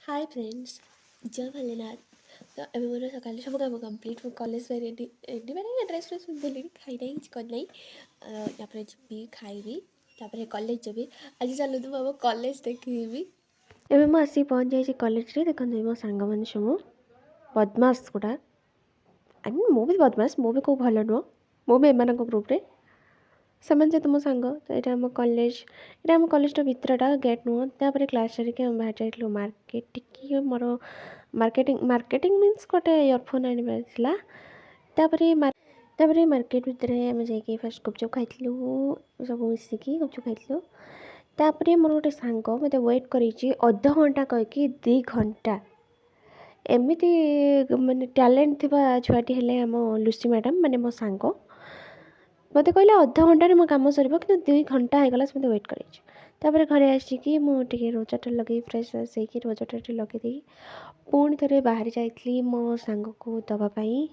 Hi friends, जय भोलेनाथ। तो अभी मोर सकाल सब काम कम्प्लीट कॉलेज रेडी रेडी मैंने ड्रेस फ्रेस पिंधि खाई ना कि करना यहाँ जी खाइबी कॉलेज जबी आज चलू तुम कॉलेज देखी एवं मुझे आसिक पहुँच जाइए कॉलेज रे। देखो मो सांग मैंने सब बदमाश गुड़ा आई मीन मु भी बदमाश मु भी कौ भल नुह मु भी एम ग्रुप रे ସେମାନେ तुम सांग। तो यहाँ आम कॉलेज यहाँ आम कॉलेज भितरटा गेट नुह तापर क्लास सारिक हम बाहर जाइलु मार्केट टी मोर मार्केटिंग मीन्स गोटे इयरफोन आनबार तापर मार्केट भितर आम जाइए फास्ट गुपचुप खाइलु सब मिसिकी गुपचुप खाइलु। तापर मोर गोटे सांग मत वेट कर अध घंटा कहीकि 2 घंटा एमती माने टैलेंट थिबा छुआटी हेले आम लुसी मैडम माने मो सांग मत कहले अध घंटे मो कम सर कि 2 घंटा होगला मत वेट कर घरे आसिकी मुझे रोजर लगे फ्रेश फ्रेश होकर रोजर लगे पुणी थे बाहरी जाइली मो सांग को दवापाई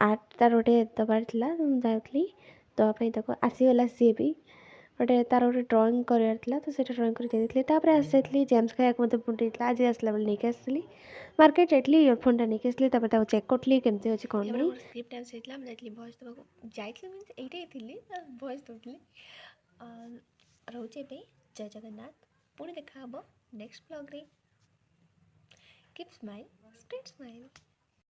आर्ट तार गोटे दबार जाइली दवापाई आसीगला सी भी गोटे तार गोटे ड्रॉइंग करार तो से ड्रॉइंग कर आसी जेम्स खाया मत बुटे आज आसला बेले नहीं आसली मार्केट जाइली इयरफोन टा नहीं आसली चेक करी केमती अच्छे कौन नहीं स्क्रिप्ट डांस होता मुझे भॉइस देवाक जाइली मीन्स यही भॉइस दूसरी रोचे जय जगन्नाथ पुणी देखा नेक्स्ट ब्लॉग रे कीप स्माइल स्प्रेड स्माइल।